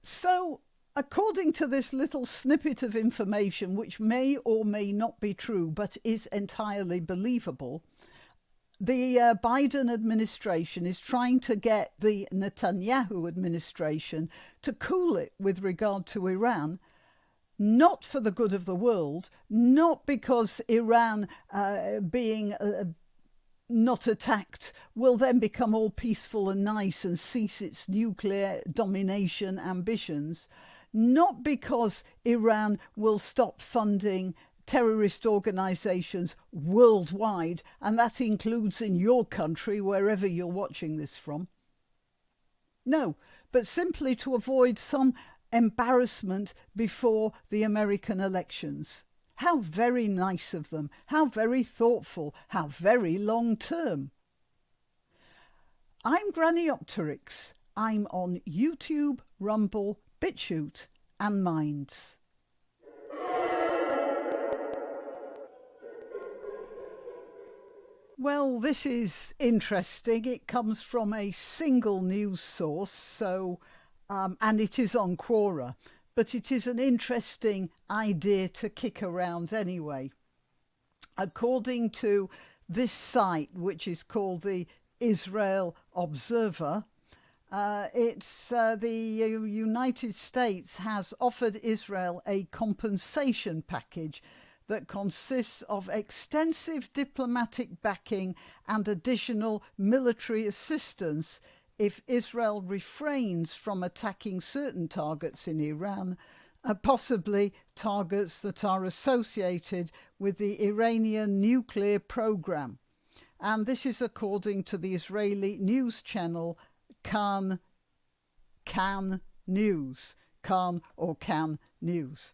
So, according to this little snippet of information, which may or may not be true, but is entirely believable, the Biden administration is trying to get the Netanyahu administration to cool it with regard to Iran, not for the good of the world, not because Iran being not attacked will then become all peaceful and nice and cease its nuclear domination ambitions, not because Iran will stop funding terrorist organizations worldwide, and that includes in your country, wherever you're watching this from. No, but simply to avoid some embarrassment before the American elections. How very nice of them, how very thoughtful, how very long term. I'm Granniopteryx. I'm on YouTube, Rumble, BitChute and Minds. Well, this is interesting. It comes from a single news source, and it is on Quora. But it is an interesting idea to kick around anyway. According to this site, which is called the Israel Observer, the United States has offered Israel a compensation package that consists of extensive diplomatic backing and additional military assistance if Israel refrains from attacking certain targets in Iran, possibly targets that are associated with the Iranian nuclear program. And this is according to the Israeli news channel Kan News. Kan or Can News.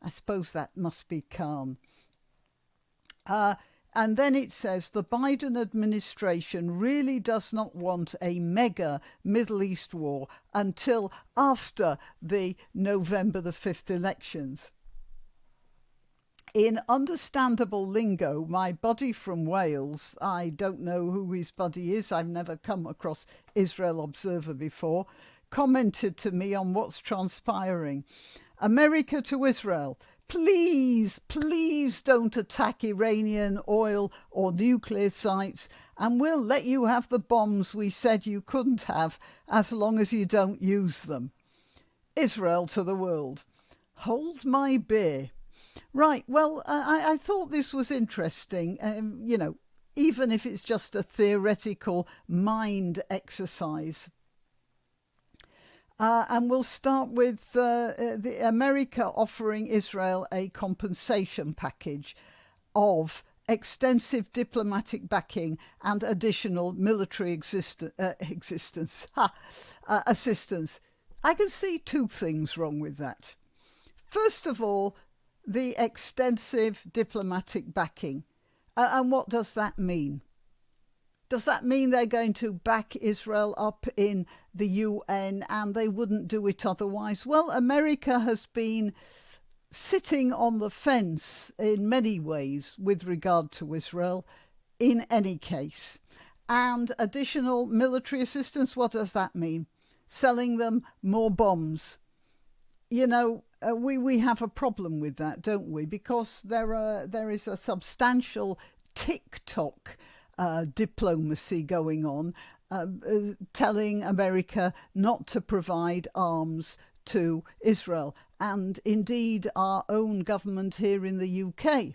I suppose that must be Khan. And then it says the Biden administration really does not want a mega Middle East war until after the November the 5th elections. In understandable lingo, my buddy from Wales, I don't know who his buddy is, I've never come across Israel Observer before, commented to me on what's transpiring. America to Israel. Please, please don't attack Iranian oil or nuclear sites, and we'll let you have the bombs we said you couldn't have as long as you don't use them. Israel to the world. Hold my beer. Right, well, I thought this was interesting, even if it's just a theoretical mind exercise. And we'll start with the America offering Israel a compensation package of extensive diplomatic backing and additional military assistance. I can see two things wrong with that. First of all, the extensive diplomatic backing. And what does that mean? Does that mean they're going to back Israel up in the UN and they wouldn't do it otherwise? Well, America has been sitting on the fence in many ways with regard to Israel in any case. And additional military assistance, what does that mean? Selling them more bombs. We have a problem with that, don't we? Because there is a substantial TikTok diplomacy going on, telling America not to provide arms to Israel. And indeed, our own government here in the UK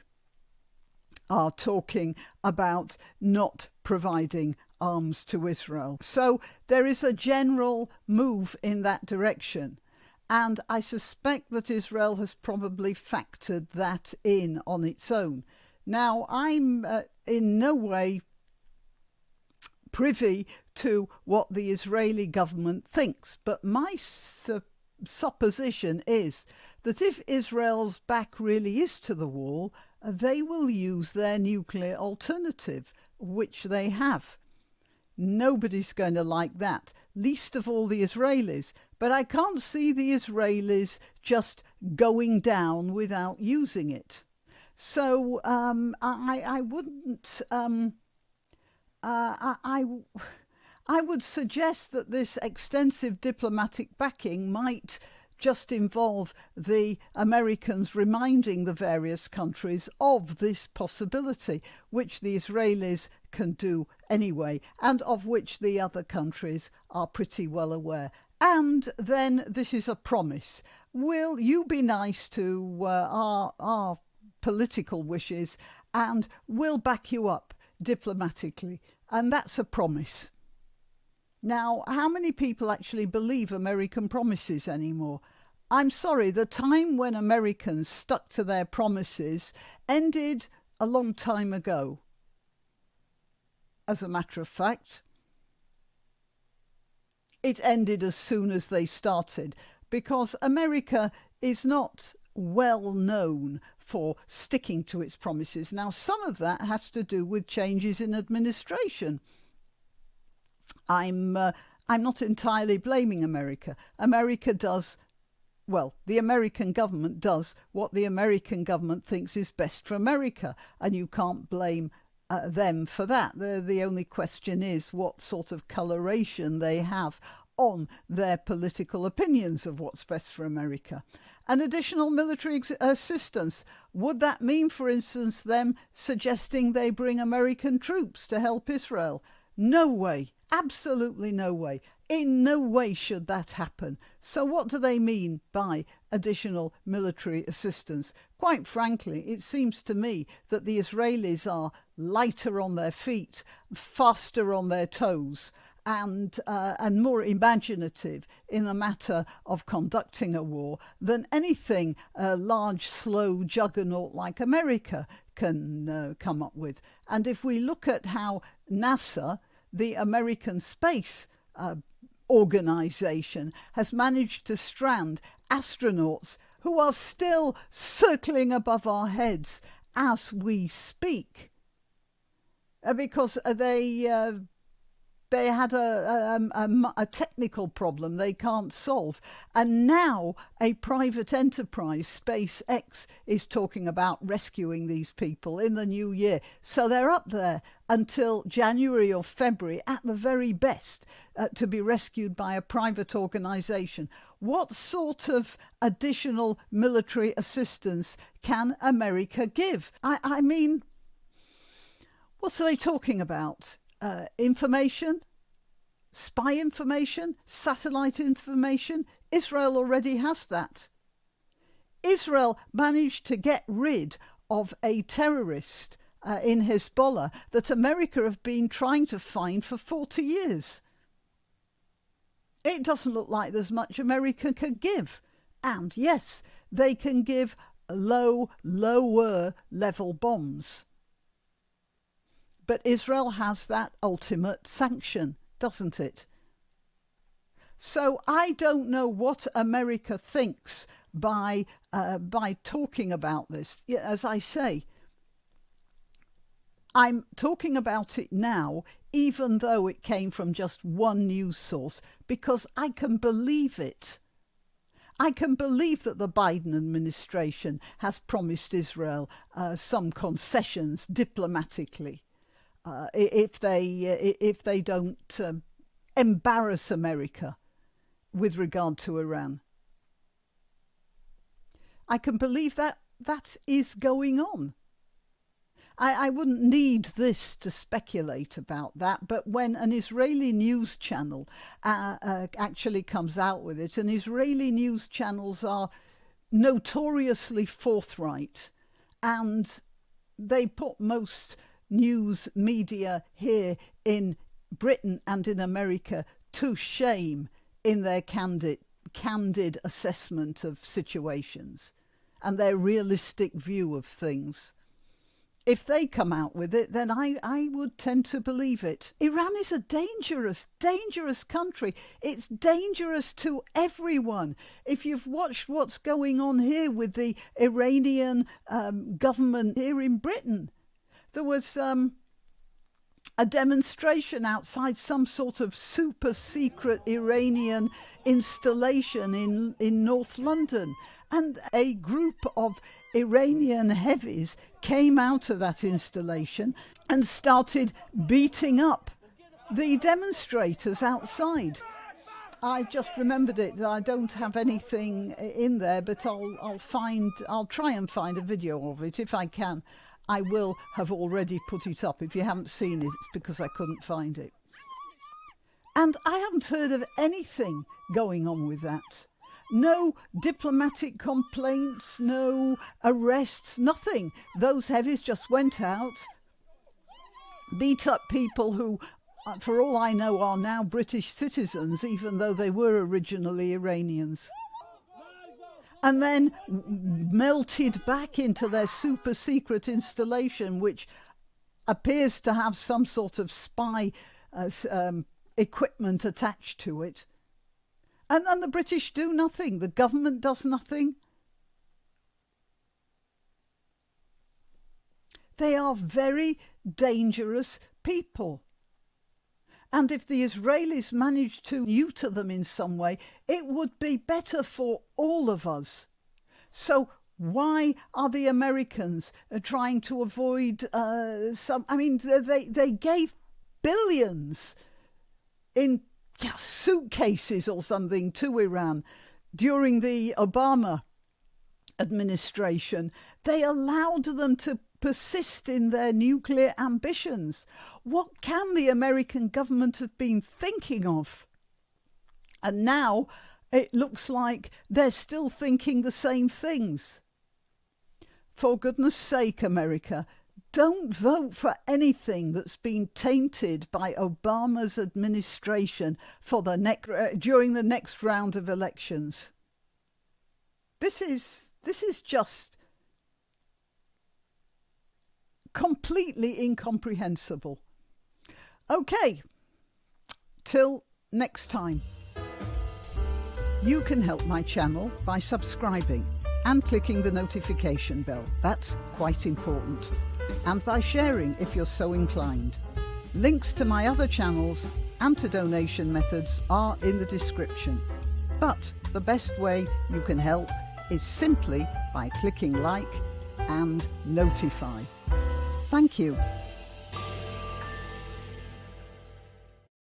are talking about not providing arms to Israel. So there is a general move in that direction. And I suspect that Israel has probably factored that in on its own. Now, I'm in no way privy to what the Israeli government thinks, but my supposition is that if Israel's back really is to the wall, they will use their nuclear alternative, which they have. Nobody's going to like that, least of all the Israelis. But I can't see the Israelis just going down without using it. So I wouldn't. I would suggest that this extensive diplomatic backing might just involve the Americans reminding the various countries of this possibility, which the Israelis can do anyway, and of which the other countries are pretty well aware. And then this is a promise. Will you be nice to our political wishes, and we'll back you up diplomatically? And that's a promise. Now, how many people actually believe American promises anymore? I'm sorry, the time when Americans stuck to their promises ended a long time ago. As a matter of fact, it ended as soon as they started, because America is not well known for sticking to its promises. Now, some of that has to do with changes in administration. I'm not entirely blaming America. The American government does what the American government thinks is best for America, and you can't blame them for that. The only question is what sort of coloration they have on their political opinions of what's best for America. And additional military assistance, would that mean, for instance, them suggesting they bring American troops to help Israel? No way. Absolutely no way. In no way should that happen. So what do they mean by additional military assistance? Quite frankly, it seems to me that the Israelis are lighter on their feet, faster on their toes, and more imaginative in the matter of conducting a war than anything a large, slow juggernaut like America can come up with. And if we look at how NASA, the American space organization, has managed to strand astronauts who are still circling above our heads as we speak, because they had a technical problem they can't solve. And now a private enterprise, SpaceX, is talking about rescuing these people in the new year. So they're up there until January or February at the very best to be rescued by a private organization. What sort of additional military assistance can America give? I mean, what are they talking about? Information, spy information, satellite information. Israel already has that. Israel managed to get rid of a terrorist in Hezbollah that America have been trying to find for 40 years. It doesn't look like there's much America can give. And yes, they can give lower level bombs. But Israel has that ultimate sanction, doesn't it? So I don't know what America thinks by talking about this. As I say, I'm talking about it now, even though it came from just one news source, because I can believe it. I can believe that the Biden administration has promised Israel some concessions diplomatically. If they don't embarrass America with regard to Iran. I can believe that is going on. I wouldn't need this to speculate about that, but when an Israeli news channel actually comes out with it, and Israeli news channels are notoriously forthright, and they put most news media here in Britain and in America to shame in their candid assessment of situations and their realistic view of things. If they come out with it, then I would tend to believe it. Iran is a dangerous country. It's dangerous to everyone. If you've watched what's going on here with the Iranian government here in Britain, there was a demonstration outside some sort of super secret Iranian installation in North London. And a group of Iranian heavies came out of that installation and started beating up the demonstrators outside. I've just remembered it. I don't have anything in there, but I'll try and find a video of it if I can. I will have already put it up. If you haven't seen it, it's because I couldn't find it. And I haven't heard of anything going on with that. No diplomatic complaints, no arrests, nothing. Those heavies just went out, beat up people who, for all I know, are now British citizens, even though they were originally Iranians. And then melted back into their super secret installation, which appears to have some sort of spy equipment attached to it. And the British do nothing. The government does nothing. They are very dangerous people. And if the Israelis managed to neuter them in some way, it would be better for all of us. So why are the Americans trying to avoid they gave billions in suitcases or something to Iran during the Obama administration. They allowed them to persist in their nuclear ambitions. What can the American government have been thinking of? And now it looks like they're still thinking the same things. For goodness sake, America, don't vote for anything that's been tainted by Obama's administration for during the next round of elections. This is just completely incomprehensible. Okay, till next time. You can help my channel by subscribing and clicking the notification bell. That's quite important. And by sharing if you're so inclined. Links to my other channels and to donation methods are in the description. But the best way you can help is simply by clicking like and notify. Thank you.